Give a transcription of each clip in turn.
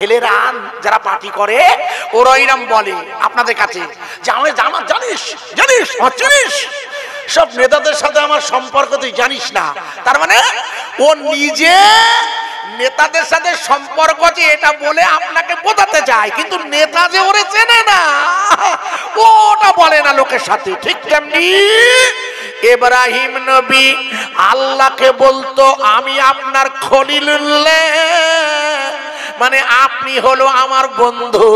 ছেলেরা যারা পার্টি করে ওরা এরকম বলে আপনাদের কাছে যে আমি জানিস জানিস জানিস সব নেতাদের সাথে আমার সম্পর্ক তুই জানিস না। তার মানে ও নিজে নেতাদের সাথে সম্পর্ক যে এটা বলে আপনাকে বোঝাতে চায়, কিন্তু নেতা যে ওরে চেনে না ওটা বলে না লোকের সাথে। ঠিক তেমনি ইব্রাহিম নবী আল্লাহকে বলতো আমি আপনার খলিলুল্লাহ, মানে আপনি হলো আমার বন্ধু।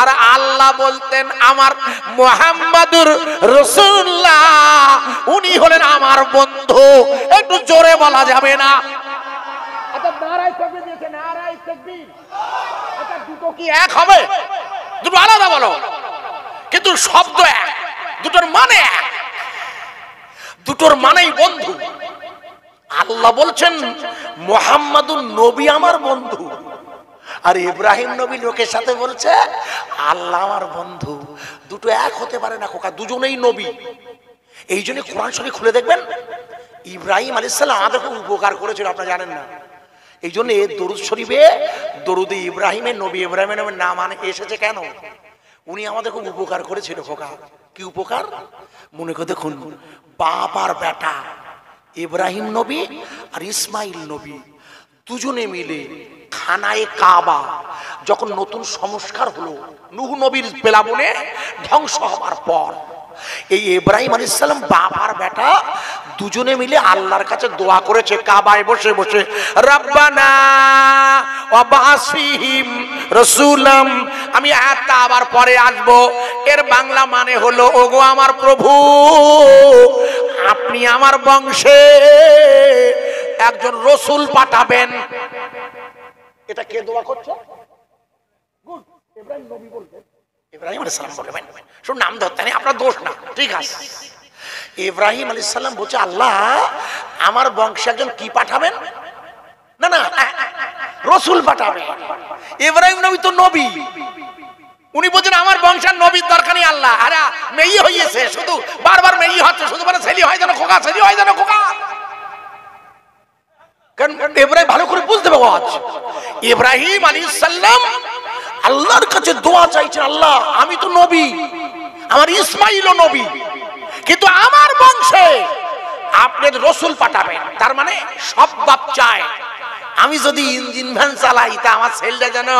আর আল্লাহ বলতেন আমার মুহাম্মাদুর রাসূলুল্লাহ, উনি হলেন আমার বন্ধু। একটু জোরে বলা যাবে না? আচ্ছা নারায়ে তাকবীর দিয়েছে, নারায়ে তাকবীর। আচ্ছা দুটো কি এক হবে? দুটো আলাদা বলো, কিন্তু শব্দ এক, দুটোর মানে এক, দুটোর মানেই বন্ধু। আল্লাহ বলছেন মুহাম্মাদুর নবী আমার বন্ধু, আর ইব্রাহিম নবী লোকের সাথে বলছে আল্লাহ আমার বন্ধু। দুটো এক হতে পারে না খোকা, দুজনেই নবী। এই জন্য কোরআন শরীফ খুলে দেখবেন, ইব্রাহিম আলাইহিস সালাম আমাদের খুব উপকার করেছিল, আপনারা জানেন না। এই জন্য দরুদ শরীফে দরুদে ইব্রাহিমের নবী ইব্রাহিমের নাম এসেছে কেন? উনি আমাদের খুব উপকার করেছিল খোকা। কি উপকার? মনে করে দেখুন, বাপ আর বেটা ইব্রাহিম নবী আর ইসমাইল নবী দুজনে মিলে খানায়ে কাবা যখন নতুন সংস্কার হলো নূহ নবীর প্লাবনে ধ্বংস হওয়ার পর, এই ইব্রাহিম আলাইহিস সালাম বাপ আর বেটা দুজনে মিলে আল্লাহর কাছে দোয়া করেছে কাবায় বসে বসে, রব্বানা ওয়াবাস ফীহিম রাসূলাম। আমি আয়াতটা আবার পরে আসবো। এর বাংলা মানে হলো, ওগো আমার প্রভু, আপনি আমার বংশে একজন রসুল পাঠাবেন। এটা কে দোয়া করছে? গুড, ইব্রাহিম নবী বলবেন, ইব্রাহিম আলাইহিস সালাম বলবেন। শুনুন, নাম ধরতে নেই, আপনার দোষ না, ঠিক আছে। ইব্রাহিম আলাইহিস সালাম বলছে আল্লাহ আমার বংশে একজন কি পাঠাবেন? না না, রসুল পাঠাবেন। ইব্রাহিম নবী তো নবী, উনি বলছেন আমার বংশের নবীর দরকার নেই আল্লাহ। আরে মেয়ে হইছে, শুধু বারবার মেয়ে হচ্ছে, শুধু মানে ছেলে হয় যেন খোকা, ছেলে হয় যেন খোকা। কারণ ইব্রাহিম ভালো করে বুঝতে পারবো, আজ ইব্রাহিম আলাইহিস সালাম আল্লাহর কাছে দোয়া চাইছেন, আল্লাহ আমি তো নবী, আমার ইসমাইলও নবী, কিন্তু আমার বংশে আপনি রসুল পাঠাবেন। তার মানে সব বাপ চায় আমি যদি ইঞ্জিন ভ্যান চালাই তা আমার ছেলেটা যেন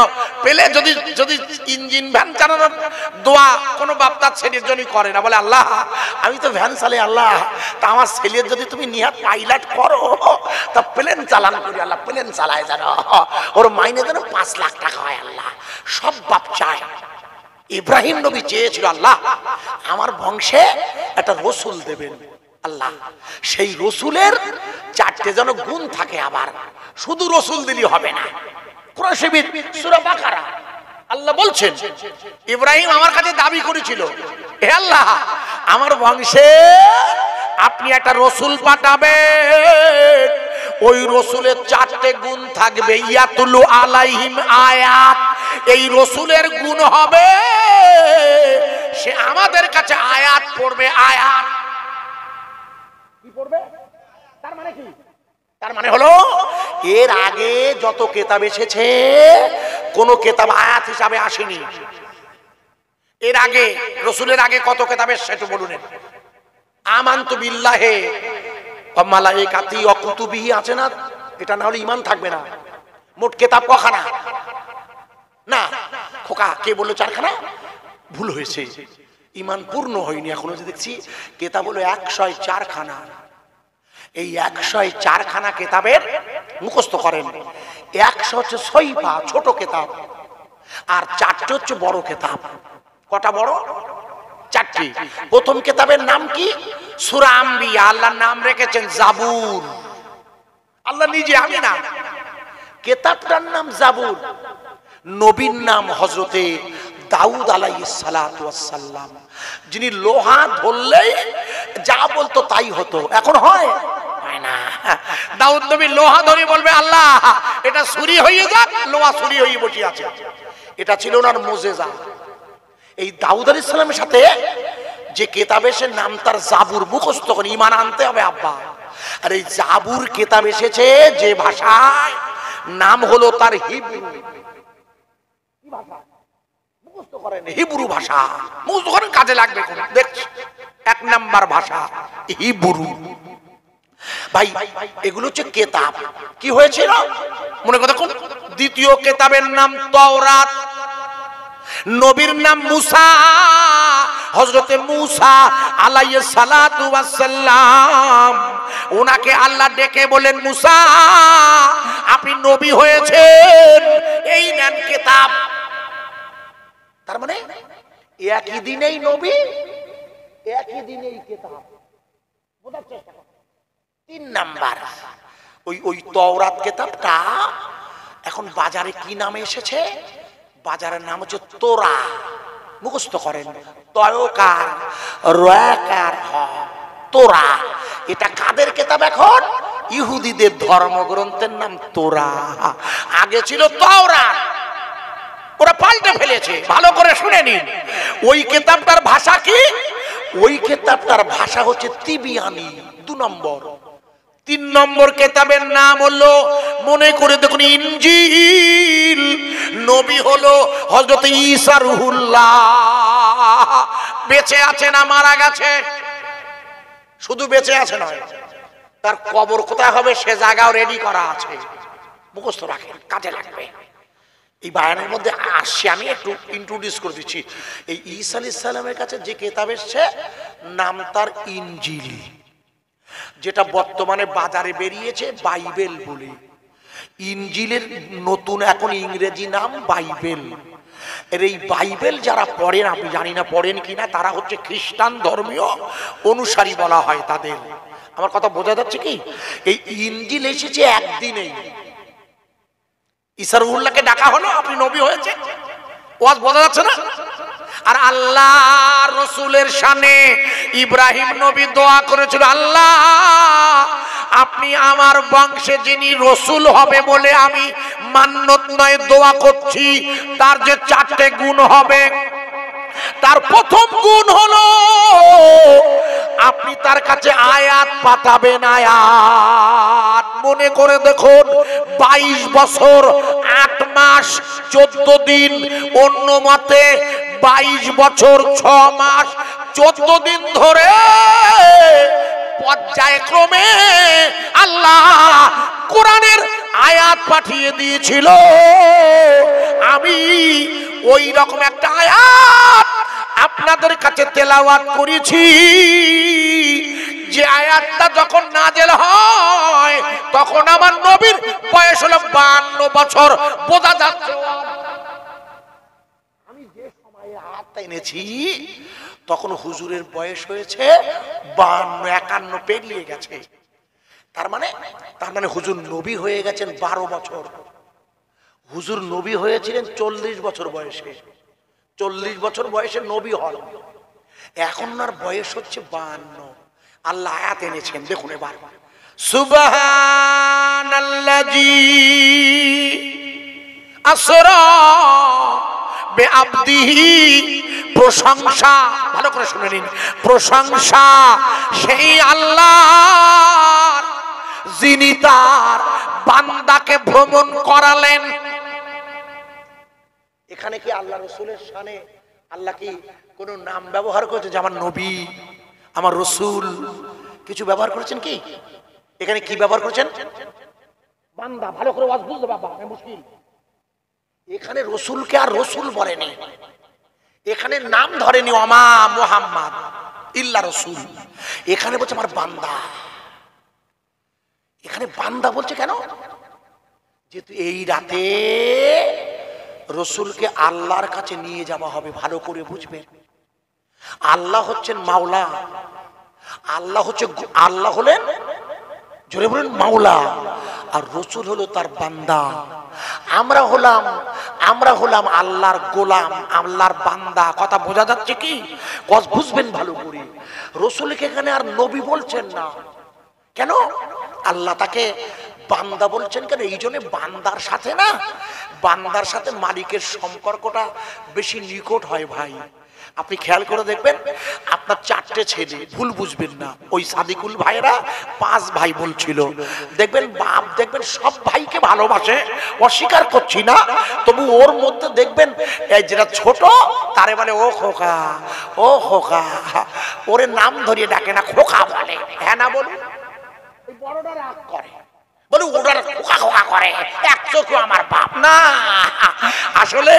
পেলে, যদি যদি ইঞ্জিন ভ্যান চালানোর দোয়া কোনো বাপ তার ছেলের জন্য করে না, বলে আল্লাহ আমি তো ভ্যান চালাই, আল্লাহ তা আমার ছেলের যদি তুমি নিহাত পাইলট করো তা প্লেন চালান করি, আল্লাহ প্লেন চালায় যেন ওর মাইনে যেন 5 লাখ টাকা হয়। আল্লাহ সব বাপ চায়। ইব্রাহিম নবী চেয়েছিল আল্লাহ আমার বংশে একটা রসুল দেবেন, আল্লাহ সেই রসুলের 4টে যেন গুণ থাকে। আবার শুধু রসুল দিলি হবে না। কোরআন শরীফ সূরা বাকারা আল্লাহ বলছেন ইব্রাহিম আমার কাছে দাবি করেছিল, হে আল্লাহ আমার বংশে আপনি একটা রসুল পাঠাবেন, ওই রসুলের 4টে গুণ থাকবে, ইয়াতুলু আলাইহিম আয়াত। এই রসুলের গুণ হবে সে আমাদের কাছে আয়াত পড়বে। আয়াত কি পড়বে? তার মানে কি? তার মানে হলো এর আগে যত কিতাব এসেছে কোন কিতাব আয়াত হিসাবে আসেনি। এর আগে রসুলের আগে কত কিতাব এসেছে একটু বলুন। আমানতু বিল্লাহি ওয়া মালাইকাতি ওয়া কুতুবিহি আছে না? এটা না হলে ঈমান থাকবে না। মোট কিতাব কখানা? না খোকা, কে বললো 4খানা? ভুল হয়েছে, ঈমান পূর্ণ হয়নি এখনো। যে দেখছি কিতাব হলো 104খানা। এই 104খানা কিতাবের মুখস্থ করেন। 100 হচ্ছে সহিফা ছোট কিতাব, আর 4টে হচ্ছে বড় কিতাব। কটা বড়? 4টি। প্রথম কিতাবের নাম কি? সূরা আম্বিয়া। আল্লাহর নাম রেখেছেন জাবুর, আল্লাহ নিজে, আমি না। কিতাবটার নাম জাবুর। নবীর নাম হযরতে দাউদ আলাইহিস সালাতু ওয়াস সালাম, যিনি লোহা ধরলেই যা বলতো তাই হতো। এখন হয় না। দাউদ নবী লোহা ধরে বলবে আল্লাহ এটা চুরি হয়ে যাক, লোহা চুরি হয়ে বসে আছে। এটা ছিল ওনার মুজিজা। এই দাউদ আলাইহিস সালামের সাথে যে কিতাবে সে নাম তার জাবুর, মুখস্থ করে ঈমান আনতে হবে আব্বা। আর এই জাবুর কিতাব এসেছে যে ভাষায় নাম হলো তার হিব্রু। কি ভাষা মুখস্থ করেন? হিব্রু ভাষা মুখস্থ করেন, কাজে লাগবে। দেখছি 1 নাম্বার ভাষা হিব্রু। ভাই এগুলো হচ্ছে কেতাব। কি হয়েছিল মনে কথা কোন? দ্বিতীয় কেতাবের নাম তাওরাত। নবীর নাম মুসা, হযরতে মুসা আলাইহিস সালাতু ওয়াস সালাম। ওনাকে আল্লাহ ডেকে বলেন, মুসা আপনি নবী হয়েছেন, এই নেন কিতাব। তার মানে একই দিনেই নবী, একই দিনেই কিতাব। বোঝার চেষ্টা করুন। 3 নাম্বার ওই তাওরাত কিতাবটা এখন বাজারে কি নামে এসেছে? বাজারের নাম হচ্ছে তোরা। মুখস্থ করেন, তয়কার রয়াকার হ, তোরা। এটা কাদের কিতাব এখন? ইহুদিদের ধর্মগ্রন্থের নাম তোরা। আগে ছিল তাওরাত, ওরা পাল্টে ফেলেছে। ভালো করে শুনে নিন। ওই কিতাবটার ভাষা কি? ওই কিতাবটার ভাষা হচ্ছে তিবিয়ানি। 2 নম্বর। 3 নম্বর কিতাবের নাম হলো, মনে করে দেখুন, ইনজিল। নবী হলো হযরত ঈসা রুহুল্লাহ। বেঁচে আছে না মারা গেছে? শুধু বেঁচে আছে নয়, তার কবর কোথায় হবে সে জায়গাও রেডি করা আছে। মুখস্থ রাখেন, কাজে লাগবে। এই বায়ানের মধ্যে আসছে, আমি একটু ইন্ট্রোডিউস করে দিচ্ছি। এই ঈসা আলাইহিস সালামের কাছে যে কিতাব এসেছে নাম তার ইনজিল, যেটা বর্তমানে বাজারে বেরিয়েছে বাইবেল বলে। ইনজিলের নতুন এখন ইংরেজি নাম বাইবেল। এর এই বাইবেল যারা পড়েন, আমি জানি না পড়েন কিনা, তারা হচ্ছে খ্রিস্টান ধর্মীয় অনুসারী বলা হয় তাদের। আমার কথা বোঝা যাচ্ছে কি? এই ইনজিল এসেছে একদিনেই। ঈসা রুহুল্লাহকে ডাকা হলো, আপনি নবী হয়েছে, ওয়াজ বোঝা যাচ্ছে না? আর আল্লাহ রসুলের শানে ইব্রাহিম নবী দোয়া করেছিল, আল্লাহ আপনি আমার বংশে যিনি রসুল হবে বলে আমি মান্যত নয় দোয়া করছি, তার যে 4টে গুণ হবে, তার প্রথম গুণ হলো আপনি তার কাছে আয়াত পাঠাবেন। আয়াত মনে করে দেখুন, 22 বছর 8 মাস 14 দিন, অন্য মতে 22 বছর 6 মাস 14 দিন ধরে পর্যায়ক্রমে আল্লাহ কোরআনের আয়াত পাঠিয়ে দিয়েছিল। আমি ওই রকম একটা আয়াত আপনাদের কাছে তেলাওয়াত করেছি, যে আয়াতটা যখন নাজেল হয় তখন আমার নবীর বয়স হলো 52 বছর। বোঝা যাচ্ছে আমি যে সময়ে আয়াতটা এনেছি তখন হুজুরের বয়স হয়েছে 52-51 পেরিয়ে গেছে। তার মানে হুজুর নবী হয়ে গেছেন 12 বছর। হুজুর নবী হয়েছিলেন 40 বছর বয়সে। 40 বছর বয়সে নবী হন, এখন আর বয়স হচ্ছে 52। আল্লাহ আয়াত এনেছেন, দেখুন এবার, সুবহানাল্লাযী আসরা বিআবদিহি, প্রশংসা, ভালো করে শুনে নিন, প্রশংসা সেই আল্লাহর যিনি তার বান্দাকে ভ্রমণ করালেন। এখানে কি আল্লাহ রসুলের শানে আল্লাহ কি কোন নাম ব্যবহার করেছে যে আমার নবী, আমার রসুল কিছু ব্যবহার করেছেন? কি এখানে কি ব্যবহার করেছেন? বান্দা। ভালো করে ওয়াজ বুঝতে বাবা, মুশকিল। এখানে রসুলকে আর রসুল বলেনি, এখানে নাম ধরেনি ওমা মুহাম্মদ ইল্লা রসুল। এখানে বলছে আমার বান্দা। এখানে বান্দা বলছে কেন? যেহেতু এই রাতে রসুলকে আল্লাহর কাছে নিয়ে যাওয়া হবে। ভালো করে বুঝবেন, আল্লাহ হচ্ছেন মাওলা, আল্লাহ হলেন, জোরে বলেন, মাওলা, আর রসুল হলো তার বান্দা। আমরা হলাম আল্লাহর গোলাম, আল্লাহর বান্দা। কথা বোঝা যাচ্ছে কি? বুঝবেন ভালো করে। রসুলকে এখানে আর নবী বলছেন না কেন? আল্লাহ তাকে বান্দা বলছেন কেন? এই জন্য বান্দার সাথে মালিকের সম্পর্কটা বেশি নিকট হয় ভাই। আপনি খেয়াল করে দেখবেন আপনার 4টে ছেলে, ভুল বুঝবেন না, ওই সাদিকুল ভাইরা 5 ভাই বলছিল। দেখবেন বাপ দেখবেন সব ভাইকে ভালোবাসে, অস্বীকার করছি না, তবু ওর মধ্যে দেখবেন যেটা ছোট তারে বলে ও খোকা, ও খোকা, ওরে নাম ধরিয়ে ডাকে না, খোকা বলে। হ্যাঁ না বলুন? ওই বড়টা রাগ করে, বলে ওটার খোকা খোকা করে, এক চোখে আমার বাপ না। আসলে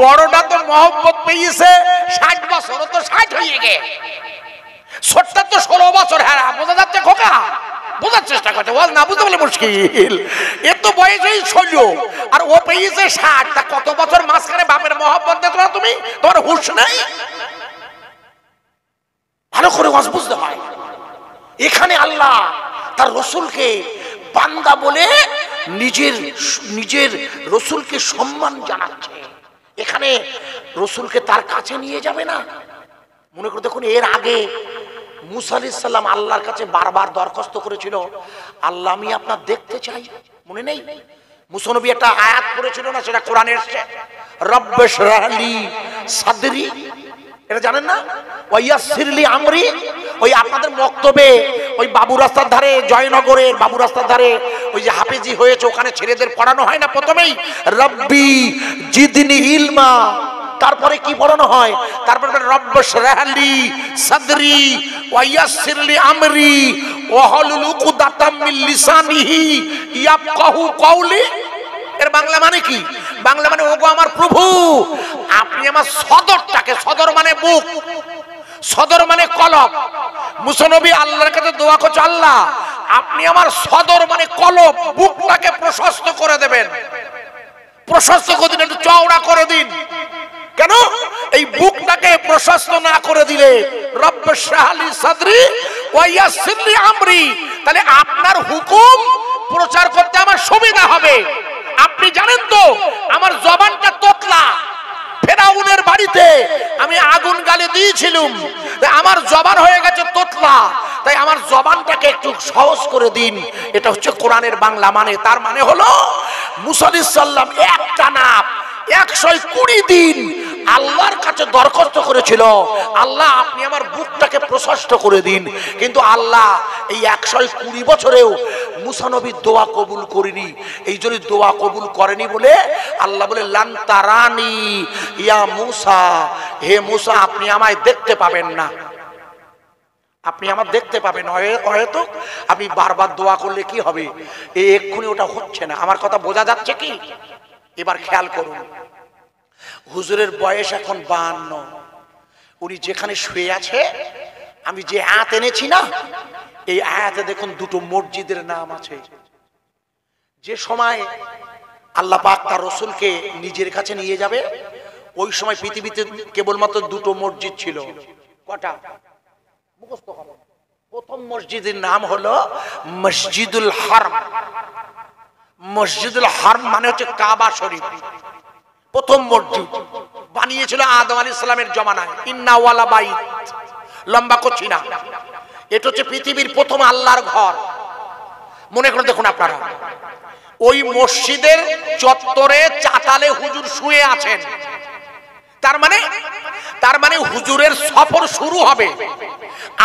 বড়টা তো মহব্বত পেয়েছে 60 বছর, তো 60 হয়ে গে, ছোটটা তো 16 বছর। হ্যাঁ বোঝা যাচ্ছে খোকা, বোঝার চেষ্টা করছে, বল না বুঝতে বলে মুশকিল। এর তো বয়স ওই 16 আর ও পেয়েছে 60, তা কত বছর মাঝখানে বাপের মহব্বত দেখো না তুমি? তোমার হুঁশ নেই? ভালো করে বুঝতে হয়। এখানে আল্লাহ তার রসুলকে বান্দা বলে নিজের রসুলকে সম্মান জানাচ্ছে। এখানে রসুলকে তার কাছে নিয়ে যাবে না। মনে করে দেখুন, এর আগে মুসা আলাইহিস সালাম আল্লাহর কাছে বারবার দরখাস্ত করেছিল, আল্লাহ আমি আপনার দেখতে চাই। মনে নেই? মুসা নবী একটা আয়াত পড়েছিল না, সেটা কোরআনে এসেছে, রব্বিশ রাহলি সাদরি, এটা জানেন না? ওয়াইয়াসসিরলি আমরি। ওই আপনাদের মক্তবে ওই বাবু রাস্তার ধারে, জয়নগরের বাবু রাস্তার ধারে ওই যে হাফেজি হয়েছে, ওখানে ছেলেদের পড়ানো হয় না প্রথমেই রব্বি জিদনি ইলমা, তারপরে কি পড়ানো হয়? তারপরে রব্বিশ রাহলি সাদরি ওয়াইয়াসসিরলি আমরি ওয়াহলুল উকদাতাম মিন লিসানিহি ইয়াফকাহু কওলি। এর বাংলা মানে কি? বাংলা মানে ওগো আমার প্রভু, আপনি আমার সদরটাকে, সদর মানে বুক, সদর মানে কলব। মুসা নবী আল্লাহর কাছে দোয়া করছে, আল্লাহ আপনি আমার সদর মানে কলব, বুকটাকে প্রশস্ত করে দেবেন, প্রশস্ত করে দিন, একটু চওড়া করে দিন। কেন? এই বুকটাকে প্রশস্ত না করে দিলে রব্বিশ রাহলি সাদরি ওয়া ইয়াসসিরলি আমরি, তাহলে আপনার হুকুম প্রচার করতে আমার সুবিধা হবে। আপনি জানেন তো আমার জবানটা তোতলা, ফেরাউনের বাড়িতে আমি আগুন গালে দিয়েছিলাম, আমার জবান হয়ে গেছে তোতলা, তাই আমার জবানটাকে একটু সহজ করে দিন। এটা হচ্ছে কোরআনের বাংলা মানে। তার মানে হলো মুসা আলাইহিস সালাম একটানা 120 দিন আল্লাহর কাছে দরখাস্ত করেছিল, আল্লাহ আপনি আমার বুকটাকে প্রশস্ত করে দিন। কিন্তু আল্লাহ এই 120 বছরেও মুসা নবীর দোয়া কবুল করেনি। এই জন্য দোয়া কবুল করেনি বলে আল্লাহ বলে লান তারানি ইয়া মুসা, হে মুসা আপনি আমায় দেখতে পাবেন না, আপনি আমার দেখতে পাবেন। হয়তো আপনি বারবার দোয়া করলে কি হবে, এই এক্ষুনি ওটা হচ্ছে না। আমার কথা বোঝা যাচ্ছে কি? এবার খেয়াল করুন, হুজুরের বয়স এখন 52, উনি যেখানে শুয়ে আছে, আমি যে আয়াত এনেছি না, এই আয়াতে দেখুন 2টো মসজিদের নাম আছে। যে সময় আল্লাহ পাক তার রসুলকে নিজের কাছে নিয়ে যাবে, ওই সময় পৃথিবীতে কেবলমাত্র 2টো মসজিদ ছিল। কটা? মুখস্থ করুন। প্রথম মসজিদের নাম হলো মসজিদুল হারম। মসজিদুল হারম মানে হচ্ছে কাবা শরীফ। প্রথম মসজিদ বানিয়েছিল আদম আলাইহিস সালামের জমানায়। ইন্না ওয়ালা বাইত, লম্বা করছি না, এটা হচ্ছে পৃথিবীর প্রথম আল্লাহর ঘর। মনে করে দেখুন আপনারা, ওই মসজিদের চত্বরে চাতালে হুজুর শুয়ে আছেন। তার মানে হুজুরের সফর শুরু হবে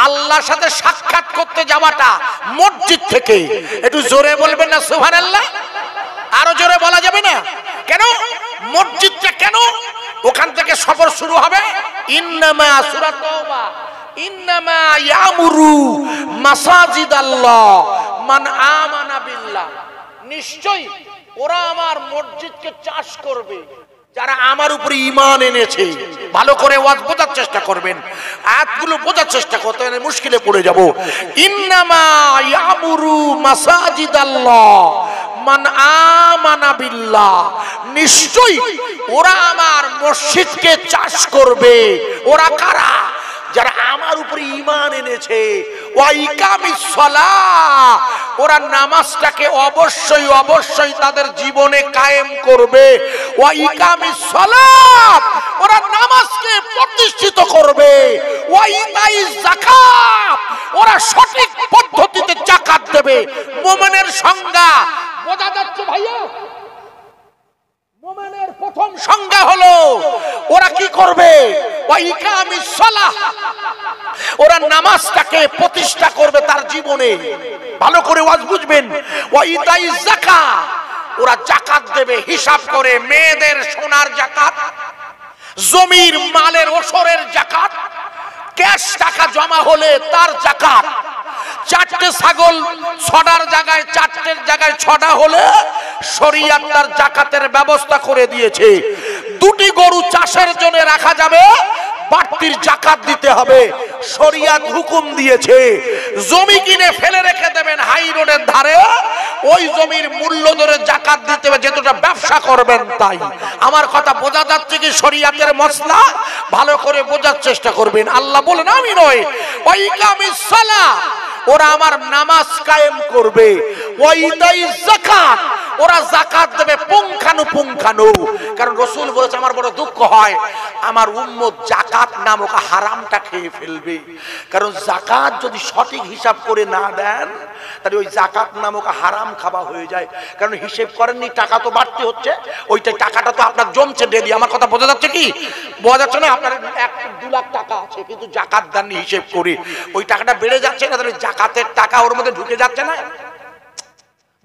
আল্লাহর সাথে সাক্ষাৎ করতে যাওয়াটা মসজিদ থেকে। একটু জোরে বলবেন না সুবহানাল্লাহ? আরো জোরে বলা যাবে না? কেন মসজিদটা, কেন ওখান থেকে সফর শুরু হবে? ইন্নামা সূরা তাওবা, ইন্নামা ইয়ামুরু মাসাজিদাল্লাহ মান আমানা বিল্লাহ, নিশ্চয়ই ওরা আমার মসজিদকে চাষ করবে যারা আমার উপরে ঈমান এনেছে। ভালো করে ওয়াজ বোঝার চেষ্টা করবেন, আয়াতগুলো বোঝার চেষ্টা করতে হলে মুশকিলে পড়ে যাব। ইন্নামা ইয়ামুরু মাসাজিদাল্লাহ মান আমানা বিল্লাহ, নিশ্চয়ই ওরা আমার মসজিদকে চাষ করবে। ওরা কারা? যারা আমার উপরে ঈমান এনেছে। ওয়া ইকামিস সালাহ, ওরা নামাজটাকে অবশ্যই অবশ্যই তাদের জীবনে কায়েম করবে। ওয়া ইকামিস সালাত, ওরা নামাজকে প্রতিষ্ঠিত করবে। ওয়া ইতাইজ যাকাত, ওরা সঠিক পদ্ধতিতে যাকাত দেবে। মুমিনের সংজ্ঞা বোঝা যাচ্ছে ভাইয়া? মুমিনের প্রথম সংজ্ঞা হলো ওরা কি করবে? ওয়া ইকামিস সালাহ, ওরা নামাজটাকে প্রতিষ্ঠা করবে তার জীবনে। ভালো করে ওয়াজ বুঝবেন। ওয়া ইতাইজ যাকাত, ওরা যাকাত দেবে হিসাব করে, মেয়েদের সোনার যাকাত, জমির মালের ওসরের যাকাত, ক্যাশ টাকা জমা হলে তার যাকাত। চারটে ছাগল ছটার জায়গায় চারটের জায়গায় ছটা হলে শরীয়ত তার যাকাতের ব্যবস্থা করে দিয়েছে। দুটি গরু চাষের জন্য রাখা যাবে, বাড়তির যাকাত দিতে হবে, শরীয়ত হুকুম দিয়েছে। জমি কিনে ফেলে রেখে দেবেন হাই রোডের ধারে, ওই জমির মূল্য ধরে যাকাত দিতে হবে, যেটা ব্যবসা করবেন তাই। আমার কথা বোঝা যাচ্ছে কি? শরীয়তের মসলা ভালো করে বোঝার চেষ্টা করবেন। আল্লাহ বলেন, আমি নয়, ওয়া ইকামিস সালাহ, ওরা আমার নামাজ কায়েম করবে। ওয়া ইতাইজ যাকাত, ওরা যাকাত দেবে পুঙ্খানুপুঙ্খানু। কারণ রাসূল বলেছে, আমার বড় দুঃখ হয় আমার উম্মত যাকাত নামক হারামটা খেয়ে ফেলবে। কারণ যাকাত যদি সঠিক হিসাব করে না দেন, তাহলে ওই যাকাত নামক হারাম খাওয়া হয়ে যায়। কারণ হিসেব করেননি, টাকা তো বাড়তি হচ্ছে, ওইটা টাকাটা তো আপনার জমছে ডেলি। আমার কথা বোঝা যাচ্ছে কি? বোঝা যাচ্ছে না? আপনার 1-2 লাখ টাকা আছে, কিন্তু যাকাত দাননি হিসেব করে, ওই টাকাটা বেড়ে যাচ্ছে না, তাহলে যাকাতের টাকা ওর মধ্যে ঢুকে যাচ্ছে না।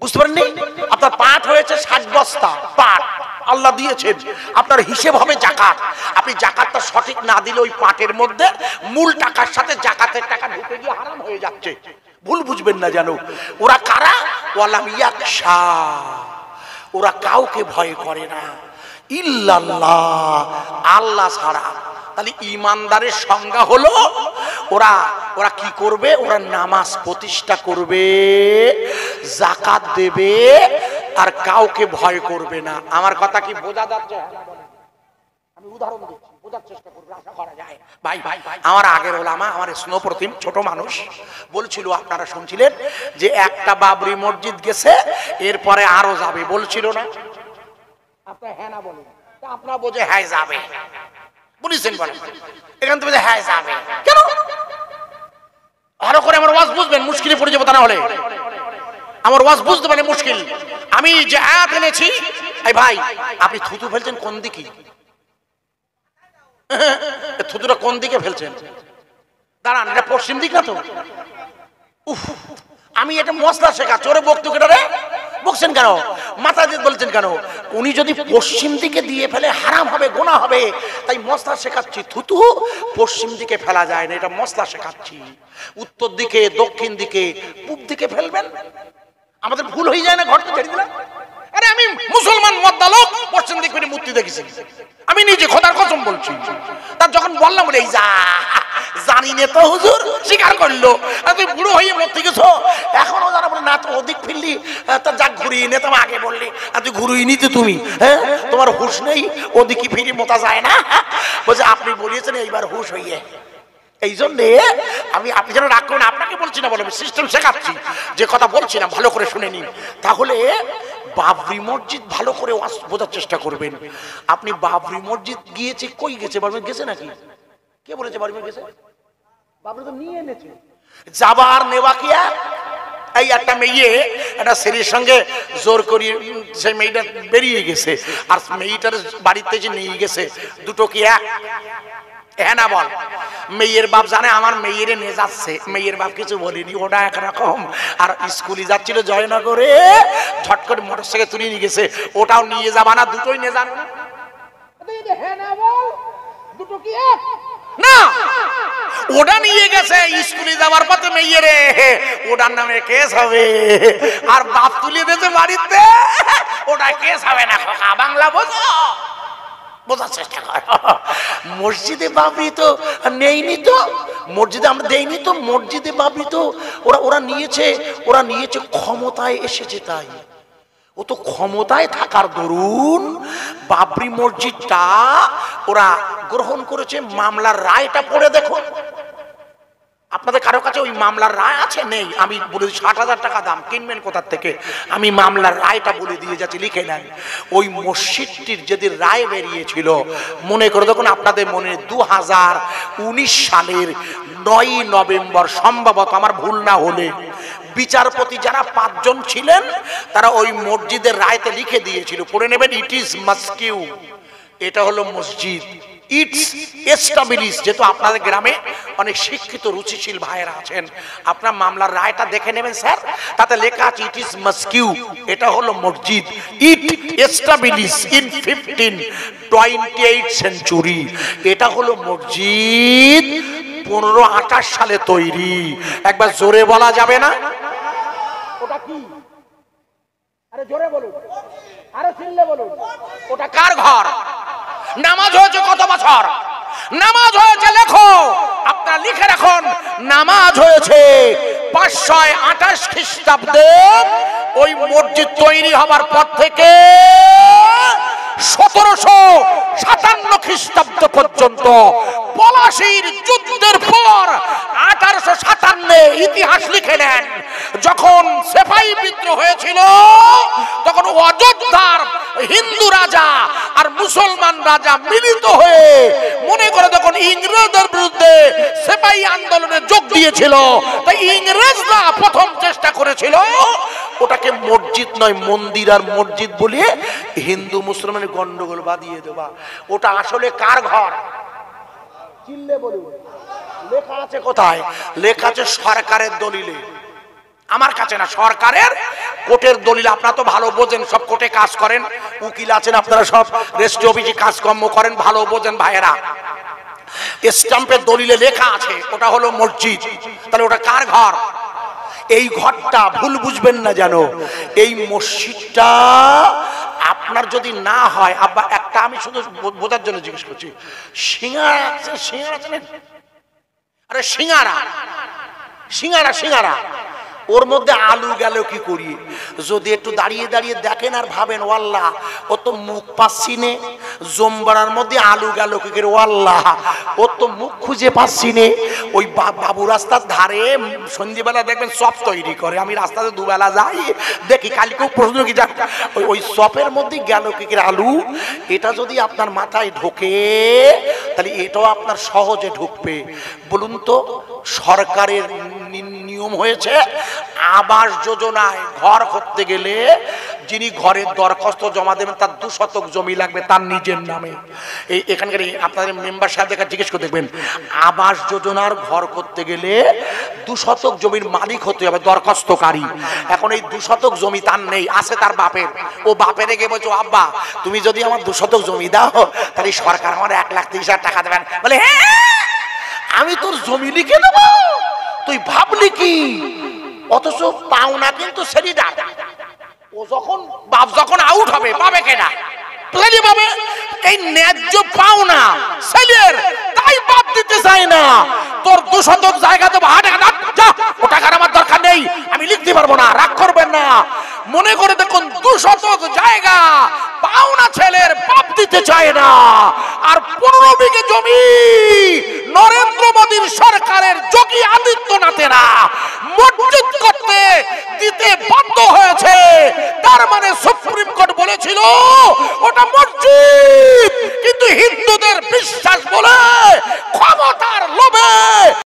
বুঝতে পারেননি? আপনার পাট হয়েছে 60 বস্তা পাট আল্লাহ দিয়েছেন, আপনার হিসেব হবে যাকাত। আপনি যাকাতটা সঠিক না দিলে ওই পাটের মধ্যে মূল টাকার সাথে যাকাতের টাকা ঢুকে গিয়ে হারাম হয়ে যাচ্ছে। ভুল বুঝবেন না জানো। ওরা কারা? ওয়ালাম ইয়াকশা, ওরা কাউকে ভয় করে না, ইল্লাল্লাহ, আল্লাহ ছাড়া। তাহলে ইমানদারের সংজ্ঞা হলো ওরা ওরা কি করবে? ওরা নামাজ প্রতিষ্ঠা করবে, যাকাত দেবে, আর কাউকে ভয় করবে না। আমার কথা কি বোঝা যাচ্ছে? আমি উদাহরণ দিচ্ছি, বোঝার চেষ্টা করব, আশা করা যায়। ভাই আমার আগের ওলামা, আমার স্নেহপ্রতিম ছোট মানুষ বলছিল, আপনারা শুনছিলেন যে একটা বাবরি মসজিদ গেছে, এরপরে আরো যাবে, বলছিল না? আপনারা হ্যাঁ না বলেন, আপনারা বোঝে হ্যাঁ যাবে, বুঝছেন? বলেন এখান থেকে হ্যাঁ যাবে কেন? ভালো করে আমার ওয়াজ বুঝবেন, মুশকিলে পড়ে যাবো তা না হলে। আমার ওয়াজ বুঝতে পারলে মুশকিল। আমি যে আয়াত এনেছি, এই ভাই আপনি থুতু ফেলছেন কোন দিকে? থুতুটা কোন দিকে ফেলছেন? দাঁড়ান, এটা পশ্চিম দিক না তো? উফ, আমি এটা মশলা শেখাচ্ছি, ওরে বক্তু কেটে রে বকছেন কেন? মাথা দিয়ে বলছেন কেন? উনি যদি পশ্চিম দিকে দিয়ে ফেলে হারাম হবে, গুনাহ হবে, তাই মশলা শেখাচ্ছি। থুতু পশ্চিম দিকে ফেলা যায় না, এটা মশলা শেখাচ্ছি। উত্তর দিকে, দক্ষিণ দিকে, পূব দিকে ফেলবেন। আমাদের ভুল হয়ে যায় না? ঘরটা ছেড়ে দিলাম। আরে আমি মুসলমান মদ্দা লোক, পশ্চিম দিক ফিরে মূর্তি দেখেছি, আমি নিজে খোদার কসম বলছি। তার যখন বললাম বলে এই যা জানি না তো হুজুর, স্বীকার করলো। আর তুই বুড়ো হয়ে মরতে গেছো, এখনো যারা বলে না তো ওদিক ফিরলি, তা যাক ঘুরিয়ে নে, তোমার আগে বললি, আর তুই ঘুরিয়ে নিতে তুমি, হ্যাঁ তোমার হুশ নেই, ওদিকে ফিরে মোতা যায় না। বলছে আপনি বলিয়েছেন এইবার হুশ হইয়ে। এই জন্যে আমি, আপনি যেন রাগ করেন, আপনাকে বলছি না, বলে সিস্টেম শেখাচ্ছি, যে কথা বলছি না ভালো করে শুনে নিন। তাহলে বাবরি মসজিদ ভালো করে বোঝার চেষ্টা করবেন। আপনি বাবরি মসজিদ গিয়েছে, কই গেছে? বাবরি গেছে নাকি? কে বলেছে বাবরি গেছে? বাবরি তো নিয়ে এনেছে। যাবার নেওয়া কি এক? এই একটা মেয়ে একটা ছেলের সঙ্গে জোর করিয়ে সেই মেয়েটা বেরিয়ে গেছে, আর মেয়েটার বাড়িতে যে নিয়ে গেছে, দুটো কি এক? হ্যাঁ না বল? মেয়ের বাপ জানে আমার মেয়েরে নিয়ে যাচ্ছে, মেয়ের বাপ কিছু বলেনি, ওটা একরকম। আর স্কুলে যাচ্ছিল জয়নগরে, ঝট করে মোটরসাইকেল তুলে নিয়ে গেছে, ওটাও নিয়ে যাবা না? দুটোই নিয়ে যাবে না? দুটো কি এক না? ওটা নিয়ে গেছে স্কুলে যাওয়ার পথে মেয়েরে, ওটার নামে কেস হবে। আর বাপ তুলে দিয়েছে বাড়িতে, ওটা কেস হবে না। বাংলা বোঝো, বোঝার চেষ্টা কর। মসজিদে বাবরি তো নেইনি, তো মসজিদে আমরা দেইনি, তো মসজিদে বাবরি তো ওরা নিয়েছে ক্ষমতায় এসেছে, তাই ও তো ক্ষমতায় থাকার দরুন বাবরি মসজিদটা ওরা গ্রহণ করেছে। মামলার রায়টা পড়ে দেখুন। আপনাদের কারো কাছে ওই মামলার রায় আছে? নেই? আমি বলে 60,000 টাকা দাম, কিনবেন কোথার থেকে? আমি মামলার রায়টা বলে দিয়ে যাচ্ছি, লিখে নেন। ওই মসজিদটির যেদিন রায় বেরিয়েছিল, মনে করে দেখুন আপনাদের মনে, 2019 সালের 9 নভেম্বর সম্ভবত, আমার ভুল না হলে, বিচারপতি যারা 5 জন ছিলেন, তারা ওই মসজিদের রায়তে লিখে দিয়েছিল, পড়ে নেবেন, ইট ইজ মস্কিউ, এটা হলো মসজিদ। It's establish. যেহেতু আপনাদের গ্রামে অনেক শিক্ষিত রুচিশীল ভাইয়েরা আছেন, আপনার মামলার রায়টা দেখে নেবেন স্যার, তাতে লেখা আছে ইট ইজ মস্কিউ, এটা হলো মসজিদ। ইট এস্টাবলিশ ইন 1528 সেঞ্চুরি, এটা হলো মসজিদ 1528 সালে তৈরি। একবার জোরে বলা যাবে না? ওটা কি? আরে জোরে বলুন, আরে চিল্লে বলুন, ওটা কার ঘর? নামাজ হয়েছে কত বছর? নামাজ হয়েছে, লেখো, আপনারা লিখে রাখুন, নামাজ হয়েছে 528 খ্রিস্টাব্দে। ওই মসজিদ তৈরি হবার পর থেকে 1757 খ্রিস্টাব্দ পর্যন্ত, পলাশীর যুদ্ধের পর 1857 ইতিহাস লিখে নেন, যখন সেপাই বিদ্রোহ হয়েছিল, তখন অযোধ্যার হিন্দু রাজা আর মুসলমান রাজা মিলিত হয়ে মনে করে তখন ইংরেজদের বিরুদ্ধে সেপাই আন্দোলনে যোগ দিয়েছিল। তাই ইংরেজরা প্রথম চেষ্টা করেছিল ওটাকে মসজিদ নয় মন্দির আর মসজিদ বলে হিন্দু মুসলমানের গন্ডগোল বাঁধিয়ে দেওয়া। ওটা আসলে কার ঘর? চিল্লে বলুন। লেখা আছে কোথায়? লেখা আছে সরকারের দলিলে, আমার কাছে না, সরকারের কোর্টের দলিল। আপনারা তো ভালো বোঝেন, সব কোর্টে কাজ করেন, উকিল আছেন, আপনারা সব রেস্ট অফিসে কাজকর্ম করেন, ভালো বোঝেন ভাইয়েরা। স্ট্যাম্পের দলিলে লেখা আছে ওটা হলো মসজিদ। তাহলে ওটা কার ঘর? এই ঘরটা ভুল বুঝবেন না যেন, এই মসজিদটা আপনার যদি না হয়, আব্বা একটা আমি শুধু বোঝার জন্য জিজ্ঞেস করছি, সিঙ্গারা, সিঙ্গারা জানেন? আরে সিঙ্গারা, সিঙ্গারা, সিঙ্গারা, ওর মধ্যে আলু গেল কি করি? যদি একটু দাঁড়িয়ে দাঁড়িয়ে দেখেন আর ভাবেন ওয়াল্লাহ ও তো মুখ পাচ্ছি নে, জম্বারার মধ্যে আলু গেল কি করে, ওয়াল্লাহ ও তো মুখ খুঁজে পাচ্ছি নে। ওই বাবু রাস্তার ধারে সন্ধ্যেবেলা দেখবেন চপ তৈরি করে, আমি রাস্তাতে দুবেলা যাই দেখি, কালকেও প্রশ্ন কি যাক ওই চপের মধ্যে গেল কি করে আলু। এটা যদি আপনার মাথায় ঢোকে তাহলে এটাও আপনার সহজে ঢুকবে। বলুন তো, সরকারের নিয়ম হয়েছে আবাস যোজনায় ঘর করতে গেলে যিনি ঘরের দরখাস্ত জমা দেবেন তার 2 শতক জমি লাগবে তার নিজের নামে। এই এখানকার আপনাদের মেম্বার সাহেব দেখা জিজ্ঞেস করে দেখবেন, আবাস যোজনার ঘর করতে গেলে 2 শতক জমির মালিক হতে হবে দরখাস্তকারী। এখন এই 2 শতক জমি তার নেই, আছে তার বাপের। ও বাপের গিয়ে বলছো আব্বা তুমি যদি আমার 2 শতক জমি দাও তাহলে সরকার আমার 1,30,000 টাকা দেবেন। বলে হ্যাঁ আমি তোর জমি লিখে দেবো, তুই ভাবলি কি? অথচ পাওনা কিন্তু সেরিডা। ও যখন বাপ যখন আউট হবে পাবে কেনা? প্লেনি পাবে। এই ন্যায্য পাওনা ছেলের, তাই বাপ দিতে চায় না। তোর 2 শতক জায়গা দেবো, যা ও টাকার আমার দরকার নেই, আমি লিখতে পারবো না, রাগ করবেন না। মনে করে দেখুন 2 শতক জায়গা পাওনা ছেলের বাপ দিতে চায় না। আর 15 বিঘে জমি নরেন্দ্র মোদীর সরকারের যোগী আদিত্যনাথেরা মসজিদ করতে দিতে বাধ্য হয়েছে। তার মানে সুপ্রিম কোর্ট বলেছিল ওটা মসজিদ, কিন্তু হিন্দুদের বিশ্বাস বলে